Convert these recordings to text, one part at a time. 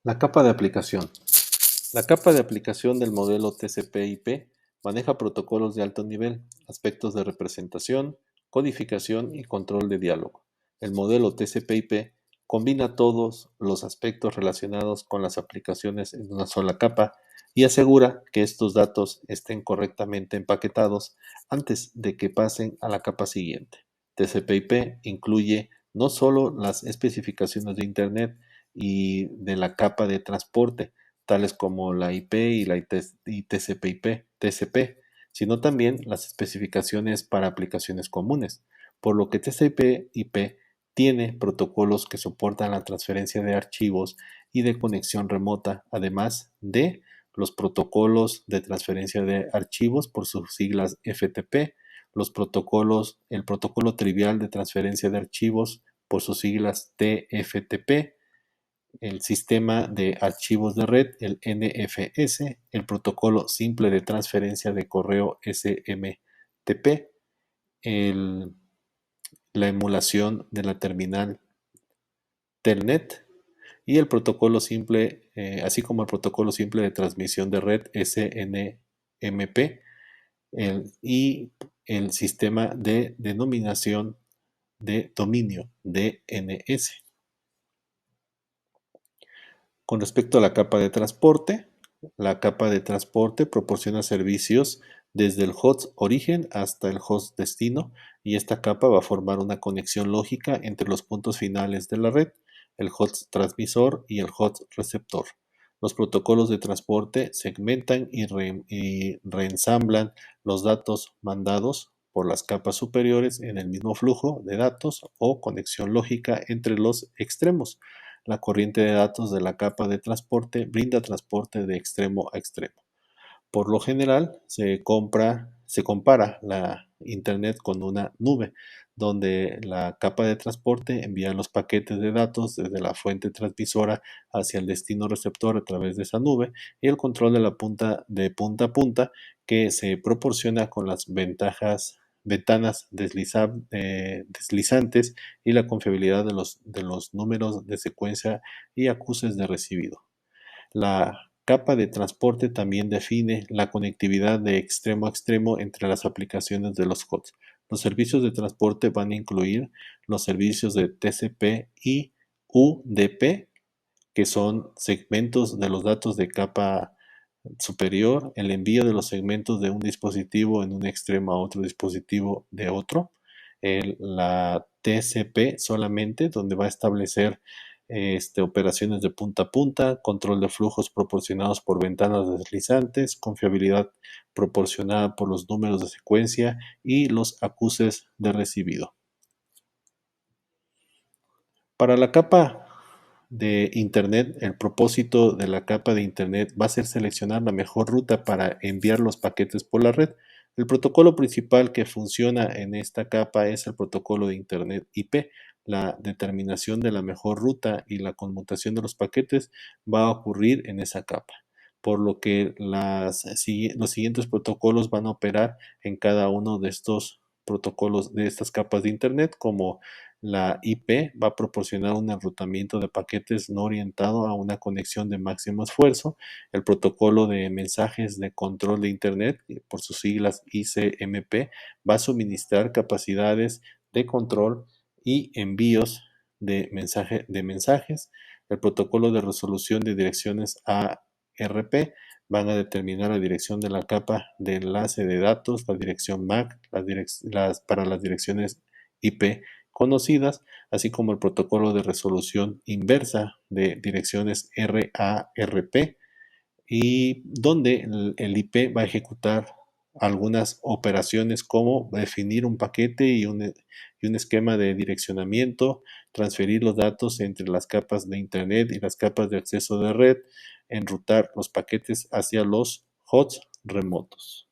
La capa de aplicación. La capa de aplicación del modelo TCP/IP maneja protocolos de alto nivel, aspectos de representación, codificación y control de diálogo. El modelo TCP/IP combina todos los aspectos relacionados con las aplicaciones en una sola capa y asegura que estos datos estén correctamente empaquetados antes de que pasen a la capa siguiente. TCP/IP incluye no solo las especificaciones de Internet y de la capa de transporte, tales como la IP y la TCP/IP, TCP, sino también las especificaciones para aplicaciones comunes, por lo que TCP/IP tiene protocolos que soportan la transferencia de archivos y de conexión remota, además de los protocolos de transferencia de archivos por sus siglas FTP, el protocolo trivial de transferencia de archivos por sus siglas TFTP, el sistema de archivos de red, el NFS, el protocolo simple de transferencia de correo SMTP, el- la emulación de la terminal Telnet y el protocolo simple, así como el protocolo simple de transmisión de red SNMP y el sistema de denominación de dominio DNS. Con respecto a la capa de transporte proporciona servicios desde el host origen hasta el host destino, y esta capa va a formar una conexión lógica entre los puntos finales de la red, el host transmisor y el host receptor. Los protocolos de transporte segmentan y reensamblan los datos mandados por las capas superiores en el mismo flujo de datos o conexión lógica entre los extremos. La corriente de datos de la capa de transporte brinda transporte de extremo a extremo. Por lo general, se compara la Internet con una nube, donde la capa de transporte envía los paquetes de datos desde la fuente transmisora hacia el destino receptor a través de esa nube, y el control de punta a punta que se proporciona con las ventanas deslizantes y la confiabilidad de los números de secuencia y acuses de recibido. La capa de transporte también define la conectividad de extremo a extremo entre las aplicaciones de los hosts. Los servicios de transporte van a incluir los servicios de TCP y UDP, que son segmentos de los datos de capa superior, el envío de los segmentos de un dispositivo en un extremo a otro dispositivo de otro, la TCP solamente, donde va a establecer operaciones de punta a punta, control de flujos proporcionados por ventanas deslizantes, confiabilidad proporcionada por los números de secuencia y los acuses de recibido. Para la capa de Internet, el propósito de la capa de Internet va a ser seleccionar la mejor ruta para enviar los paquetes por la red. El protocolo principal que funciona en esta capa es el protocolo de Internet IP. La determinación de la mejor ruta y la conmutación de los paquetes va a ocurrir en esa capa, por lo que los siguientes protocolos van a operar en cada uno de estos protocolos de estas capas de Internet, como la IP va a proporcionar un enrutamiento de paquetes no orientado a una conexión de máximo esfuerzo. El protocolo de mensajes de control de Internet, por sus siglas ICMP, va a suministrar capacidades de control y envíos de mensajes. El protocolo de resolución de direcciones ARP van a determinar la dirección de la capa de enlace de datos, la dirección MAC, para las direcciones IP conocidas, así como el protocolo de resolución inversa de direcciones RARP, y donde el IP va a ejecutar algunas operaciones como definir un paquete y un esquema de direccionamiento, transferir los datos entre las capas de Internet y las capas de acceso de red, enrutar los paquetes hacia los hosts remotos.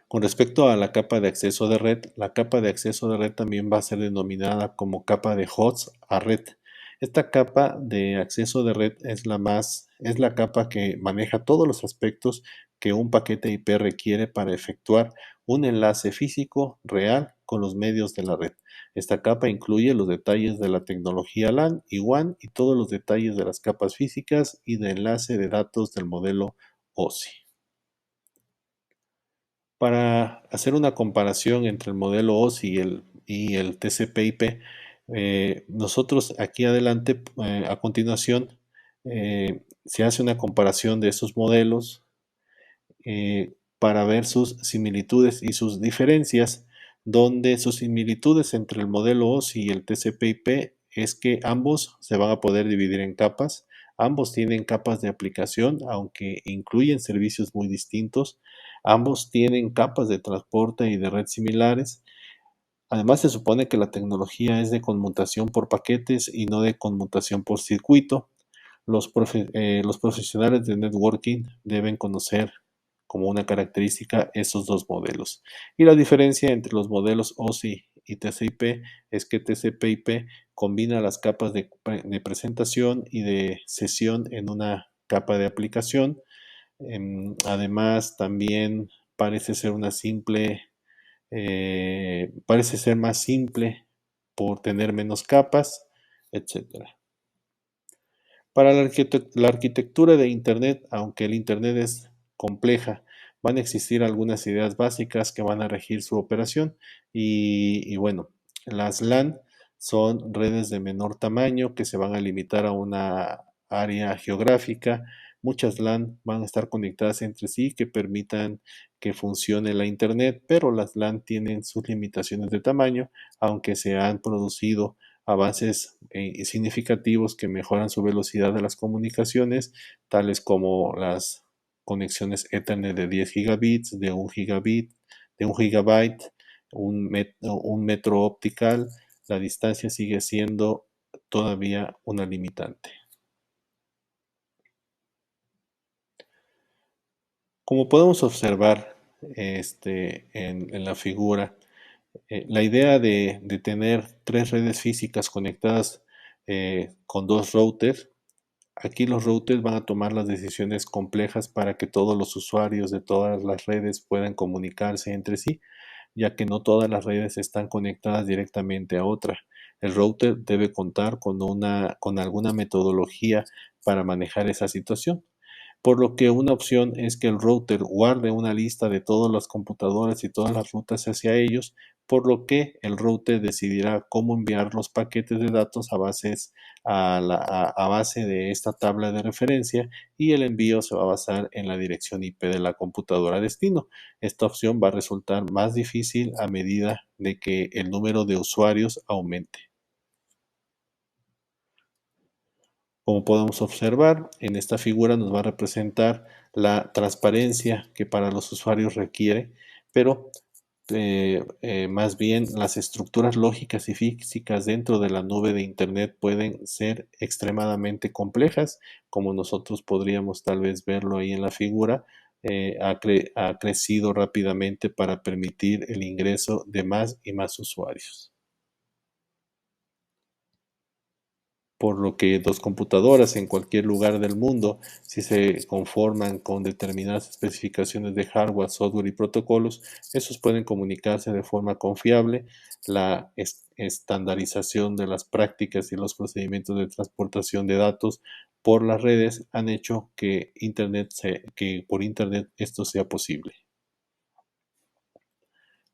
Con respecto a la capa de acceso de red, la capa de acceso de red también va a ser denominada como capa de hosts a red. Esta capa de acceso de red es la capa que maneja todos los aspectos que un paquete IP requiere para efectuar un enlace físico real con los medios de la red. Esta capa incluye los detalles de la tecnología LAN y WAN y todos los detalles de las capas físicas y de enlace de datos del modelo OSI. Para hacer una comparación entre el modelo OSI y el TCP/IP, nosotros aquí adelante, a continuación, se hace una comparación de esos modelos para ver sus similitudes y sus diferencias, donde sus similitudes entre el modelo OSI y el TCP/IP es que ambos se van a poder dividir en capas, ambos tienen capas de aplicación, aunque incluyen servicios muy distintos, ambos tienen capas de transporte y de red similares. Además, se supone que la tecnología es de conmutación por paquetes y no de conmutación por circuito. Los profesionales de networking deben conocer como una característica esos dos modelos. Y la diferencia entre los modelos OSI y TCP es que TCP/IP combina las capas de presentación y de sesión en una capa de aplicación. Además, también parece ser más simple por tener menos capas, etcétera. Para la arquitectura de Internet, aunque el Internet es compleja, van a existir algunas ideas básicas que van a regir su operación. Y bueno, las LAN son redes de menor tamaño que se van a limitar a una área geográfica. Muchas LAN van a estar conectadas entre sí que permitan que funcione la Internet, pero las LAN tienen sus limitaciones de tamaño, aunque se han producido avances significativos que mejoran su velocidad de las comunicaciones, tales como las conexiones Ethernet de 10 gigabits, de 1 gigabit, de 1 gigabyte, un metro optical. La distancia sigue siendo todavía una limitante. Como podemos observar en la figura, la idea de tener tres redes físicas conectadas con dos routers, aquí los routers van a tomar las decisiones complejas para que todos los usuarios de todas las redes puedan comunicarse entre sí, ya que no todas las redes están conectadas directamente a otra. El router debe contar con alguna metodología para manejar esa situación, por lo que una opción es que el router guarde una lista de todas las computadoras y todas las rutas hacia ellos, por lo que el router decidirá cómo enviar los paquetes de datos a base de esta tabla de referencia, y el envío se va a basar en la dirección IP de la computadora destino. Esta opción va a resultar más difícil a medida de que el número de usuarios aumente. Como podemos observar, en esta figura nos va a representar la transparencia que para los usuarios requiere, pero más bien las estructuras lógicas y físicas dentro de la nube de Internet pueden ser extremadamente complejas, como nosotros podríamos tal vez verlo ahí en la figura. Ha crecido rápidamente para permitir el ingreso de más y más usuarios, por lo que dos computadoras en cualquier lugar del mundo, si se conforman con determinadas especificaciones de hardware, software y protocolos, esos pueden comunicarse de forma confiable. La estandarización de las prácticas y los procedimientos de transportación de datos por las redes han hecho que por Internet esto sea posible.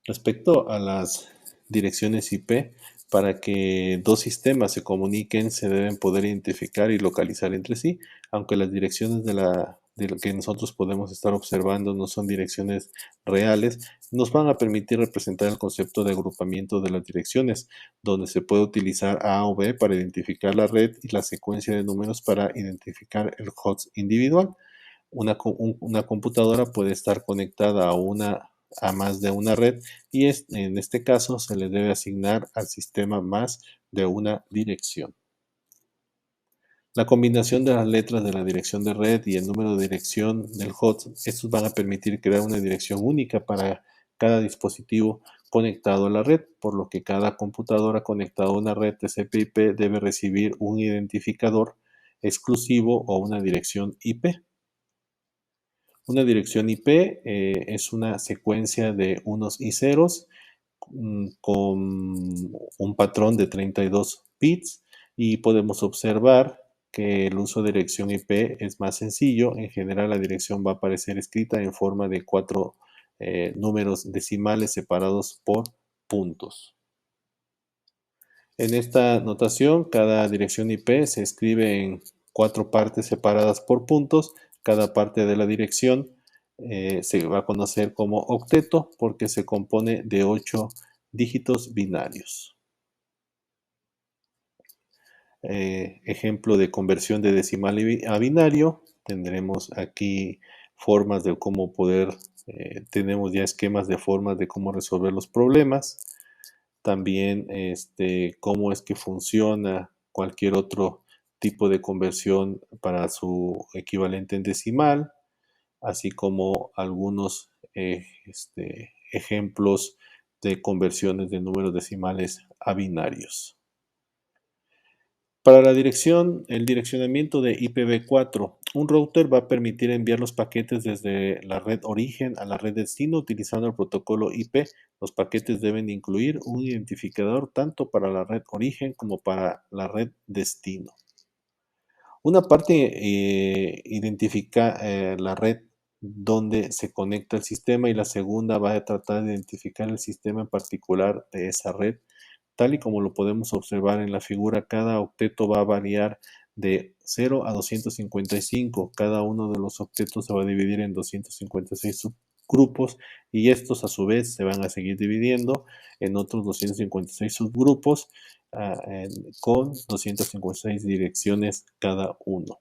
Respecto a las direcciones IP, para que dos sistemas se comuniquen, se deben poder identificar y localizar entre sí, aunque las direcciones de lo que nosotros podemos estar observando no son direcciones reales, nos van a permitir representar el concepto de agrupamiento de las direcciones, donde se puede utilizar A o B para identificar la red y la secuencia de números para identificar el host individual. Una computadora puede estar conectada a más de una red, y en este caso se le debe asignar al sistema más de una dirección. La combinación de las letras de la dirección de red y el número de dirección del host, estos van a permitir crear una dirección única para cada dispositivo conectado a la red, por lo que cada computadora conectada a una red TCP/IP debe recibir un identificador exclusivo o una dirección IP. Una dirección IP es una secuencia de unos y ceros con un patrón de 32 bits y podemos observar que el uso de dirección IP es más sencillo. En general, la dirección va a aparecer escrita en forma de 4 números decimales separados por puntos. En esta notación, cada dirección IP se escribe en 4 partes separadas por puntos. Cada parte de la dirección se va a conocer como octeto porque se compone de 8 dígitos binarios. Ejemplo de conversión de decimal a binario. Tendremos aquí formas de cómo poder, tenemos ya esquemas de formas de cómo resolver los problemas. También cómo es que funciona cualquier otro tipo de conversión para su equivalente en decimal, así como algunos ejemplos de conversiones de números decimales a binarios. Para la dirección, el direccionamiento de IPv4, un router va a permitir enviar los paquetes desde la red origen a la red destino utilizando el protocolo IP. Los paquetes deben incluir un identificador tanto para la red origen como para la red destino. Una parte identifica la red donde se conecta el sistema y la segunda va a tratar de identificar el sistema en particular de esa red. Tal y como lo podemos observar en la figura, cada octeto va a variar de 0 a 255. Cada uno de los octetos se va a dividir en 256 subgrupos y estos a su vez se van a seguir dividiendo en otros 256 subgrupos con 256 direcciones cada uno.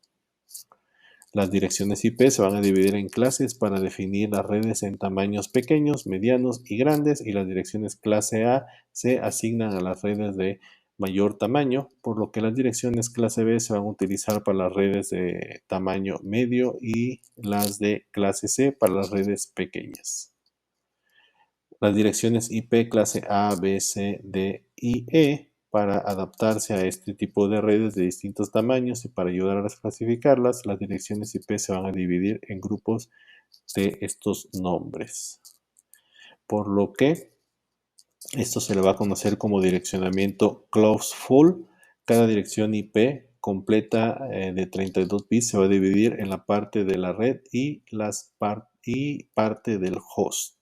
Las direcciones IP se van a dividir en clases para definir las redes en tamaños pequeños, medianos y grandes, y las direcciones clase A se asignan a las redes de mayor tamaño, por lo que las direcciones clase B se van a utilizar para las redes de tamaño medio y las de clase C para las redes pequeñas. Las direcciones IP clase A, B, C, D y E para adaptarse a este tipo de redes de distintos tamaños y para ayudar a clasificarlas, las direcciones IP se van a dividir en grupos de estos nombres. Por lo que esto se le va a conocer como direccionamiento closeful. Cada dirección IP completa de 32 bits se va a dividir en la parte de la red y parte del host.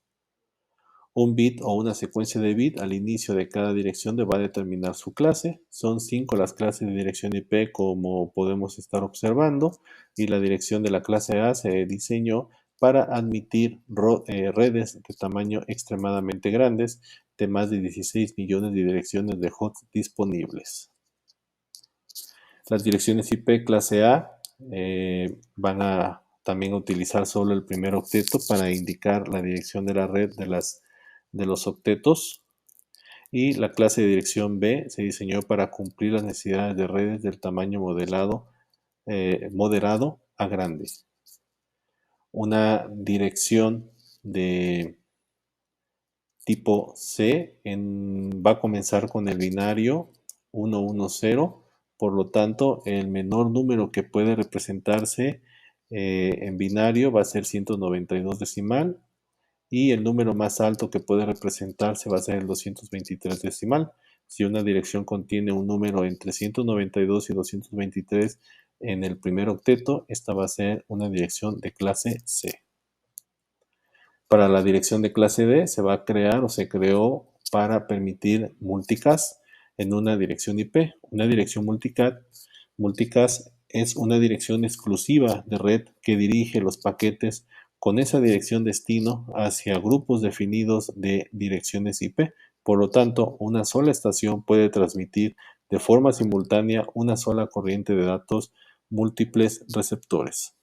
Un bit o una secuencia de bits al inicio de cada dirección va a determinar su clase. Son 5 las clases de dirección IP como podemos estar observando y la dirección de la clase A se diseñó para admitir redes de tamaño extremadamente grandes de más de 16 millones de direcciones de hosts disponibles. Las direcciones IP clase A van a también utilizar solo el primer octeto para indicar la dirección de la red de los octetos, y la clase de dirección B se diseñó para cumplir las necesidades de redes del tamaño moderado a grande. Una dirección de tipo C va a comenzar con el binario 110, por lo tanto el menor número que puede representarse en binario va a ser 192 decimal y el número más alto que puede representarse va a ser el 223 decimal. Si una dirección contiene un número entre 192 y 223 en el primer octeto, esta va a ser una dirección de clase C. Para la dirección de clase D se va a crear o se creó para permitir multicast en una dirección IP. Una dirección multicast es una dirección exclusiva de red que dirige los paquetes con esa dirección destino hacia grupos definidos de direcciones IP. Por lo tanto, una sola estación puede transmitir de forma simultánea una sola corriente de datos múltiples receptores.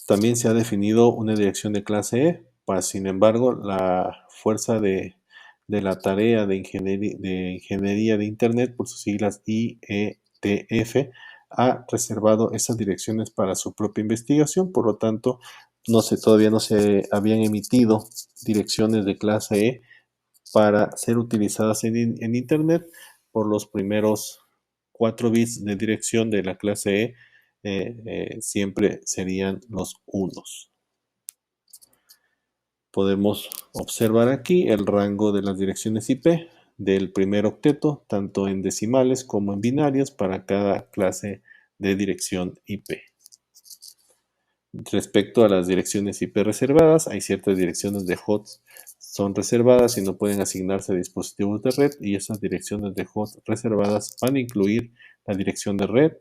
También se ha definido una dirección de clase E. Sin embargo, la fuerza de la tarea de ingeniería de Internet, por sus siglas IETF, ha reservado esas direcciones para su propia investigación. Por lo tanto, todavía no se habían emitido direcciones de clase E para ser utilizadas en Internet. Por los primeros 4 bits de dirección de la clase E siempre serían los unos. Podemos observar aquí el rango de las direcciones IP del primer octeto, tanto en decimales como en binarios para cada clase de dirección IP. Respecto a las direcciones IP reservadas, hay ciertas direcciones de host son reservadas y no pueden asignarse a dispositivos de red, y esas direcciones de host reservadas van a incluir la dirección de red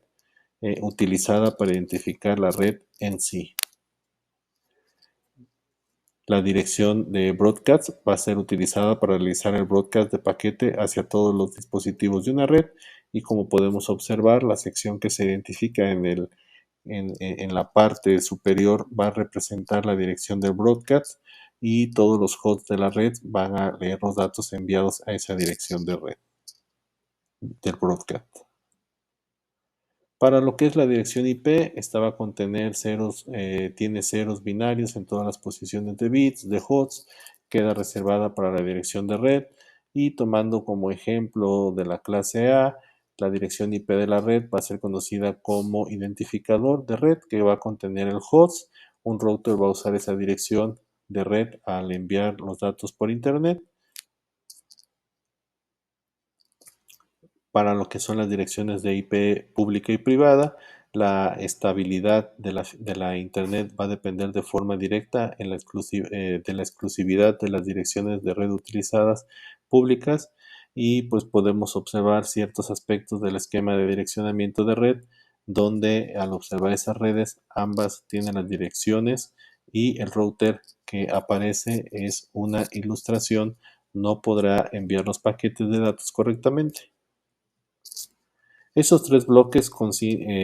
utilizada para identificar la red en sí. La dirección de broadcast va a ser utilizada para realizar el broadcast de paquete hacia todos los dispositivos de una red, y como podemos observar, la sección que se identifica en la parte superior va a representar la dirección del broadcast, y todos los hosts de la red van a leer los datos enviados a esa dirección de red del broadcast. Para lo que es la dirección IP, esta va a contener ceros, tiene ceros binarios en todas las posiciones de bits, de hosts, queda reservada para la dirección de red, y tomando como ejemplo de la clase A, la dirección IP de la red va a ser conocida como identificador de red, que va a contener el host. Un router va a usar esa dirección de red al enviar los datos por internet. Para lo que son las direcciones de IP pública y privada, la estabilidad de la Internet va a depender de forma directa de la exclusividad de las direcciones de red utilizadas públicas, y pues podemos observar ciertos aspectos del esquema de direccionamiento de red, donde al observar esas redes ambas tienen las direcciones, y el router que aparece es una ilustración, no podrá enviar los paquetes de datos correctamente. Esos tres bloques consisten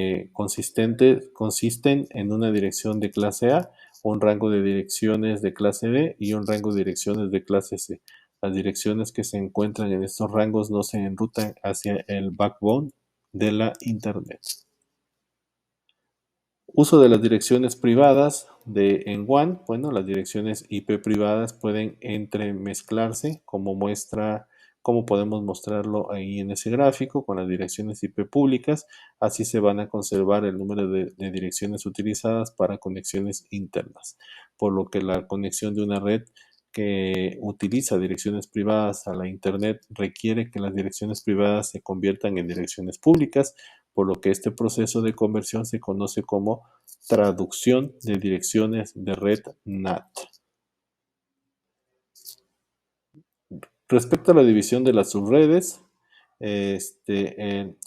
en una dirección de clase A, un rango de direcciones de clase B y un rango de direcciones de clase C. Las direcciones que se encuentran en estos rangos no se enrutan hacia el backbone de la Internet. Uso de las direcciones privadas en WAN. Bueno, las direcciones IP privadas pueden entremezclarse, como podemos mostrarlo ahí en ese gráfico, con las direcciones IP públicas. Así se van a conservar el número de direcciones utilizadas para conexiones internas, por lo que la conexión de una red que utiliza direcciones privadas a la Internet requiere que las direcciones privadas se conviertan en direcciones públicas, por lo que este proceso de conversión se conoce como traducción de direcciones de red NAT. Respecto a la división de las subredes, el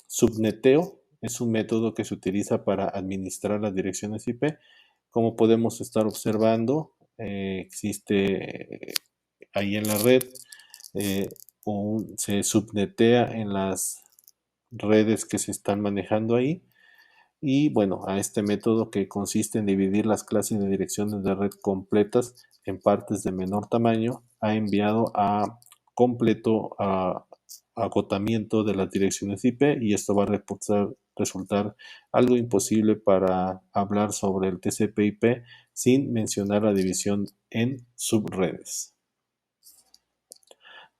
subneteo es un método que se utiliza para administrar las direcciones IP. Como podemos estar observando, existe ahí en la red, se subnetea en las redes que se están manejando ahí. Y bueno, a este método, que consiste en dividir las clases de direcciones de red completas en partes de menor tamaño, ha enviado a completo agotamiento de las direcciones IP, y esto va a resultar algo imposible para hablar sobre el TCP/IP sin mencionar la división en subredes.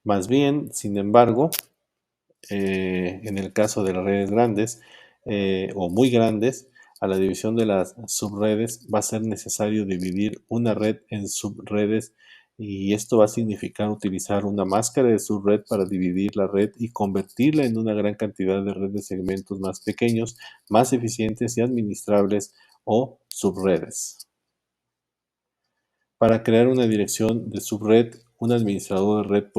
Más bien, sin embargo, en el caso de las redes grandes o muy grandes, a la división de las subredes va a ser necesario dividir una red en subredes, y esto va a significar utilizar una máscara de subred para dividir la red y convertirla en una gran cantidad de redes de segmentos más pequeños, más eficientes y administrables, o subredes. Para crear una dirección de subred, un administrador de red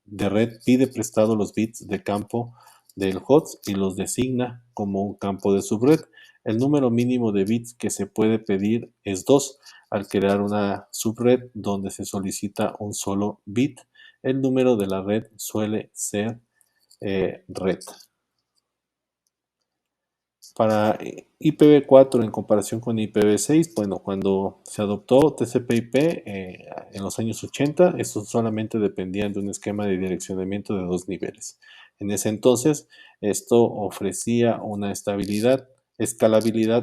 de red pide prestado los bits de campo del host y los designa como un campo de subred. El número mínimo de bits que se puede pedir es 2. Al crear una subred donde se solicita un solo bit, el número de la red suele ser red. Para IPv4 en comparación con IPv6, bueno, cuando se adoptó TCP/IP en los años 80, estos solamente dependían de un esquema de direccionamiento de 2 niveles. En ese entonces, esto ofrecía una escalabilidad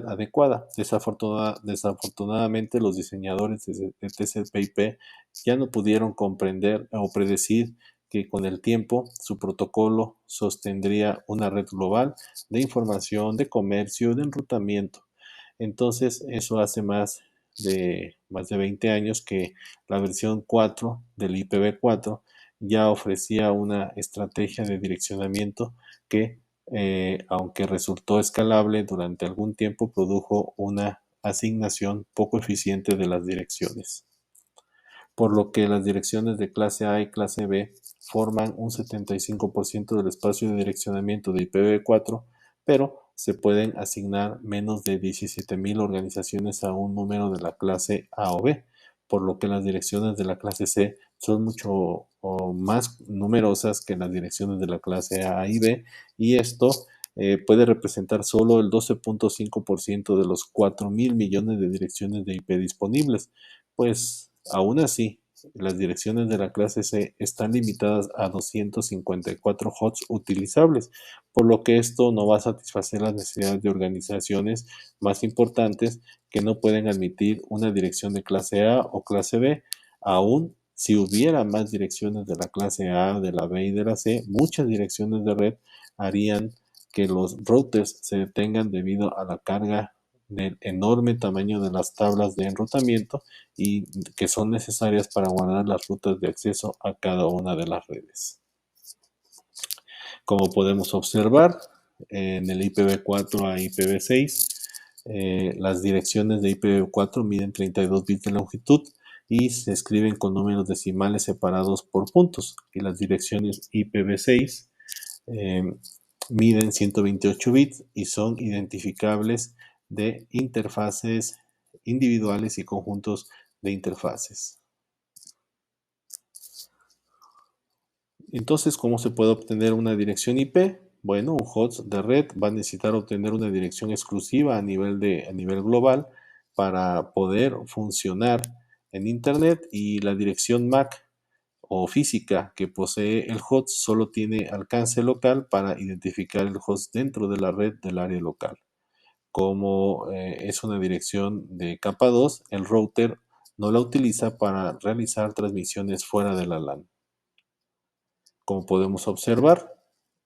adecuada. Desafortunadamente, los diseñadores de TCP/IP ya no pudieron comprender o predecir que con el tiempo su protocolo sostendría una red global de información, de comercio, de enrutamiento. Entonces, eso hace más de 20 años que la versión 4 del IPv4 ya ofrecía una estrategia de direccionamiento que, aunque resultó escalable durante algún tiempo, produjo una asignación poco eficiente de las direcciones, por lo que las direcciones de clase A y clase B forman un 75% del espacio de direccionamiento de IPv4, pero se pueden asignar menos de 17.000 organizaciones a un número de la clase A o B, por lo que las direcciones de la clase C son mucho más numerosas que las direcciones de la clase A y B, y esto puede representar solo el 12.5% de los 4.000 millones de direcciones de IP disponibles. Pues aún así, las direcciones de la clase C están limitadas a 254 HOTS utilizables, por lo que esto no va a satisfacer las necesidades de organizaciones más importantes que no pueden admitir una dirección de clase A o clase B. Aún si hubiera más direcciones de la clase A, de la B y de la C, muchas direcciones de red harían que los routers se detengan debido a la carga del enorme tamaño de las tablas de enrutamiento y que son necesarias para guardar las rutas de acceso a cada una de las redes. Como podemos observar, en el IPv4 a IPv6, las direcciones de IPv4 miden 32 bits de longitud y se escriben con números decimales separados por puntos, y las direcciones IPv6 miden 128 bits y son identificables de interfaces individuales y conjuntos de interfaces. Entonces, ¿cómo se puede obtener una dirección IP? Bueno, un host de red va a necesitar obtener una dirección exclusiva a nivel global para poder funcionar en Internet, y la dirección MAC o física que posee el host solo tiene alcance local para identificar el host dentro de la red del área local. Como es una dirección de capa 2, el router no la utiliza para realizar transmisiones fuera de la LAN. Como podemos observar,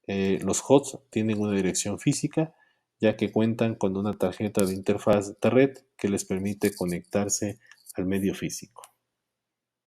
los hosts tienen una dirección física, ya que cuentan con una tarjeta de interfaz de red que les permite conectarse al medio físico.